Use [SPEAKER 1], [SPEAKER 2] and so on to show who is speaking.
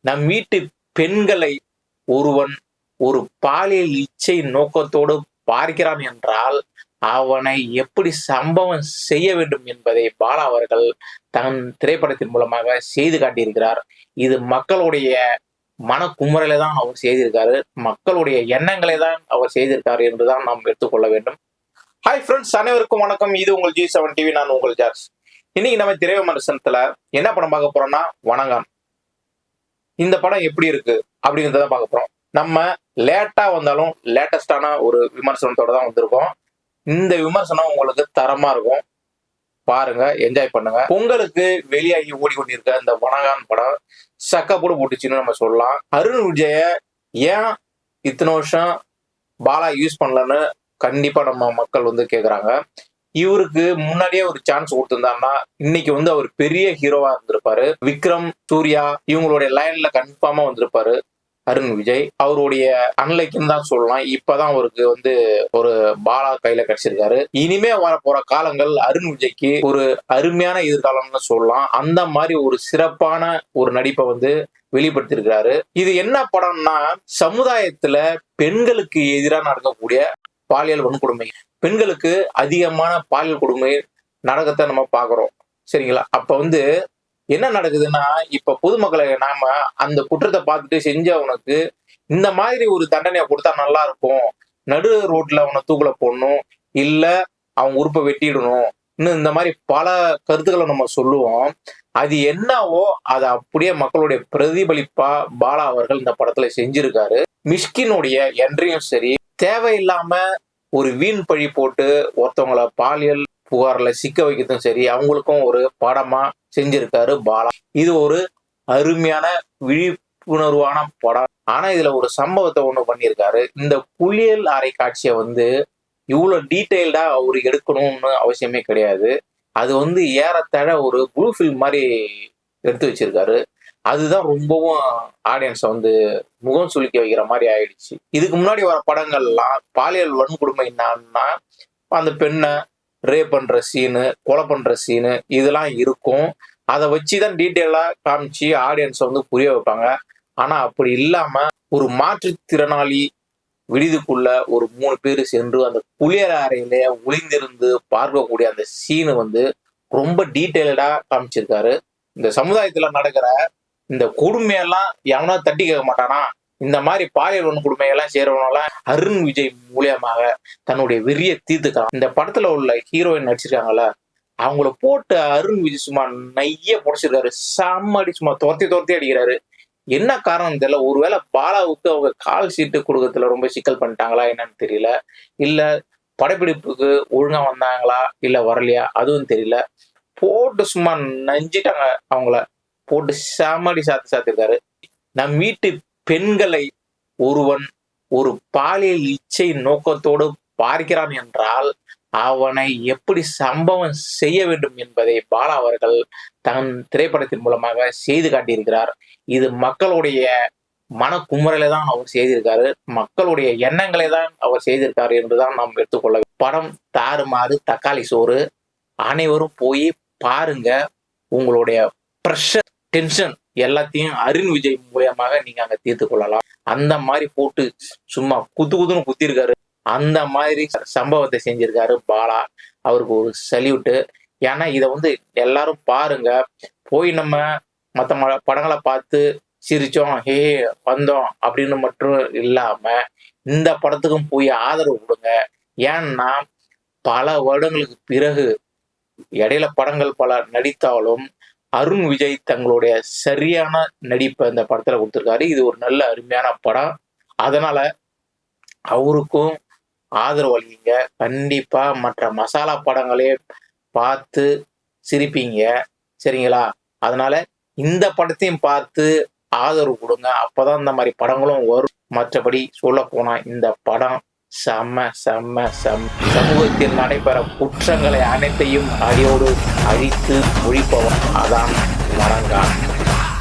[SPEAKER 1] நம் வீட்டு பெண்களை ஒருவன் ஒரு பாலியல் இச்சை நோக்கத்தோடு பார்க்கிறான் என்றால் அவனை எப்படி சம்பவம் செய்ய வேண்டும் என்பதை பாலா அவர்கள் தன் திரைப்படத்தின் மூலமாக செய்து காட்டியிருக்கிறார். இது மக்களுடைய மனக்குமுறலை தான் அவர் செய்திருக்காரு, மக்களுடைய எண்ணங்களை தான் அவர் செய்திருக்காரு என்றுதான் நாம் எடுத்துக்கொள்ள வேண்டும். ஹாய் ஃப்ரெண்ட்ஸ், அனைவருக்கும் வணக்கம். இது உங்கள் G7 TV, நான் உங்கள் ஜார்ஜ். இன்னைக்கு நம்ம திரை விமர்சனத்துல என்ன படம் பார்க்க போறோம்னா வணங்கான். இந்த படம் எப்படி இருக்கு அப்படிங்கிறத பார்க்க போறோம். நம்ம லேட்டா வந்தாலும் லேட்டஸ்டான ஒரு விமர்சனத்தோட தான் வந்திருக்கோம். இந்த விமர்சனம் உங்களுக்கு தரமா இருக்கும், பாருங்க, என்ஜாய் பண்ணுங்க. பொங்கலுக்கு வெளியாகி ஓடிக்கொண்டிருக்க இந்த வணங்கான் படம் சக்கப்போடு போட்டுச்சுன்னு நம்ம சொல்லலாம். அருண் விஜய ஏன் இத்தனை வருஷம் பாலா யூஸ் பண்ணலன்னு கண்டிப்பா நம்ம மக்கள் கேக்குறாங்க. இவருக்கு முன்னாடியே ஒரு சான்ஸ் கொடுத்திருந்தாருன்னா இன்னைக்கு அவர் பெரிய ஹீரோவா இருந்திருப்பாரு. விக்ரம், சூர்யா இவங்களுடைய லைன்ல கன்ஃபார்மா வந்திருப்பாரு அருண் விஜய். அவருடைய அன்லைக்குன்னு தான் சொல்லலாம். இப்பதான் அவருக்கு ஒரு பாலா கையில கிடைச்சிருக்காரு. இனிமே வர போற காலங்கள் அருண் விஜய்க்கு ஒரு அருமையான எதிர்காலம்னு சொல்லலாம். அந்த மாதிரி ஒரு சிறப்பான ஒரு நடிப்பை வெளிப்படுத்திருக்கிறாரு. இது என்ன படம்னா, சமுதாயத்துல பெண்களுக்கு எதிராக நடக்கக்கூடிய பாலியல் வன்கொடுமை, பெண்களுக்கு அதிகமான பாலியல் கொடுமை நடக்கத்தை நம்ம பாக்குறோம். சரிங்களா? அப்ப என்ன நடக்குதுன்னா, இப்ப பொதுமக்களை நாம அந்த குற்றத்தை பார்த்துட்டு செஞ்சவனுக்கு இந்த மாதிரி ஒரு தண்டனையை கொடுத்தா நல்லா இருக்கும், நடு ரோட்ல அவனை தூக்குல போடணும், இல்ல அவன் உறுப்பை வெட்டிடணும், இன்னும் இந்த மாதிரி பல கருத்துக்களை நம்ம சொல்லுவோம். அது என்னவோ அதை அப்படியே மக்களுடைய பிரதிபலிப்பா பாலா அவர்கள் இந்த படத்துல செஞ்சிருக்காரு. மிஷ்கினுடைய என்ட்ரியும் சரி, தேவையில்லாம ஒரு வீண் பழி போட்டு ஒருத்தவங்களை பாலியல் புகார்ல சிக்க வைக்கிறதும் சரி, அவங்களுக்கும் ஒரு பாடமா செஞ்சிருக்காரு பாலா. இது ஒரு அருமையான விழிப்புணர்வான படம். ஆனா இதுல ஒரு சம்பவத்தை ஒண்ணு பண்ணியிருக்காரு. இந்த குளியல் அறை காட்சியை இவ்வளவு டீட்டெயில்டா அவரு எடுக்கணும்னு அவசியமே கிடையாது. அது ஏறத்தாழ ஒரு ப்ளூ ஃபில்ம் மாதிரி எடுத்து வச்சிருக்காரு. அதுதான் ரொம்பவும் ஆடியன்ஸை முகம் சுளிக்க வைக்கிற மாதிரி ஆயிடுச்சு. இதுக்கு முன்னாடி வர படங்கள்லாம் பாலியல் வன்கொடுமை என்னன்னா, அந்த பெண்ணை ரேப் பண்ற சீனு, கொலை பண்ற சீனு இதெல்லாம் இருக்கும். அதை வச்சுதான் டீட்டெயிலா காமிச்சு ஆடியன்ஸை புரிய வைப்பாங்க. ஆனா அப்படி இல்லாம ஒரு மாற்றுத்திறனாளி விடுதிக்குள்ள ஒரு 3 பேர் சென்று அந்த குளியல் அறையில ஒளிந்திருந்து பார்க்கக்கூடிய அந்த சீனு ரொம்ப டீட்டெயில்டா காமிச்சிருக்காரு. இந்த சமுதாயத்துல நடக்கிற இந்த கொடுமையெல்லாம் எவனா தட்டி கேட்க மாட்டானா? இந்த மாதிரி பாலியல் வன்கொடுமையெல்லாம் செய்யறவனால அருண் விஜய் மூலியமாக தன்னுடைய வெறிய தீர்த்துக்கலாம். இந்த படத்துல உள்ள ஹீரோயின் நடிச்சிருக்காங்கல்ல, அவங்கள போட்டு அருண் விஜய் சும்மா நைய புடைச்சிருக்காரு. செம்மடி சும்மா துரத்தி அடிக்கிறாரு. என்ன காரணம் தெரியல. ஒருவேளை பாலாவுக்கு அவங்க கால் சீட்டு கொடுக்கறதுல ரொம்ப சிக்கல் பண்ணிட்டாங்களா என்னன்னு தெரியல, இல்ல படப்பிடிப்புக்கு ஒழுங்கா வந்தாங்களா இல்ல வரலையா அதுவும் தெரியல. போட்டு சும்மா நஞ்சிட்டாங்க, அவங்கள போட்டு சாமடி சாத்திருக்காரு. நம் வீட்டு பெண்களை ஒருவன் ஒரு பாலியல் இச்சை நோக்கத்தோடு பார்க்கிறான் என்றால் அவனை எப்படி சம்பவம் செய்ய வேண்டும் என்பதை பாலா அவர்கள் தன் திரைப்படத்தின் மூலமாக செய்து காட்டியிருக்கிறார். இது மக்களுடைய மனக்குமுறலை தான் அவர் செய்திருக்காரு, மக்களுடைய எண்ணங்களை தான் அவர் செய்திருக்காரு என்றுதான் நாம் எடுத்துக்கொள்ள. படம் தாறுமாறு தக்காளி சோறு. அனைவரும் போய் பாருங்க. உங்களுடைய பிரஷர், டென்ஷன் எல்லாத்தையும் அருண் விஜய் மூலியமாக நீங்க அங்க தீர்த்து கொள்ளலாம். அந்த மாதிரி போட்டு சும்மா குத்துன்னு குத்திருக்காரு. அந்த மாதிரி சம்பவத்தை செஞ்சிருக்காரு பாலா. அவருக்கு ஒரு சல்யூட்டு. ஏன்னா இதை எல்லாரும் பாருங்க. போய் நம்ம மற்ற படங்களை பார்த்து சிரிச்சோம், ஹே வந்தோம் அப்படின்னு மட்டும் இல்லாம இந்த படத்துக்கும் போய் ஆதரவு கொடுங்க. ஏன்னா பல வருடங்களுக்கு பிறகு இடையில படங்கள் பல நடித்தாலும் அருண் விஜய் தங்களுடைய சரியான நடிப்பை இந்த படத்துல கொடுத்திருக்காரு. இது ஒரு நல்ல அருமையான படம். அதனால அவருக்கும் ஆதரவு அளிங்க. கண்டிப்பா மற்ற மசாலா படங்களே பார்த்து சிரிப்பீங்க, சரிங்களா? அதனால இந்த படத்தையும் பார்த்து ஆதரவு கொடுங்க. அப்பதான் இந்த மாதிரி படங்களும் வரும். மற்றபடி சொல்ல போனா இந்த படம் சமூகத்தில் நடைபெற குற்றங்களை அனைத்தையும் அடியோடு அழித்து ஒழிப்பவன் அதான் வணங்கான்.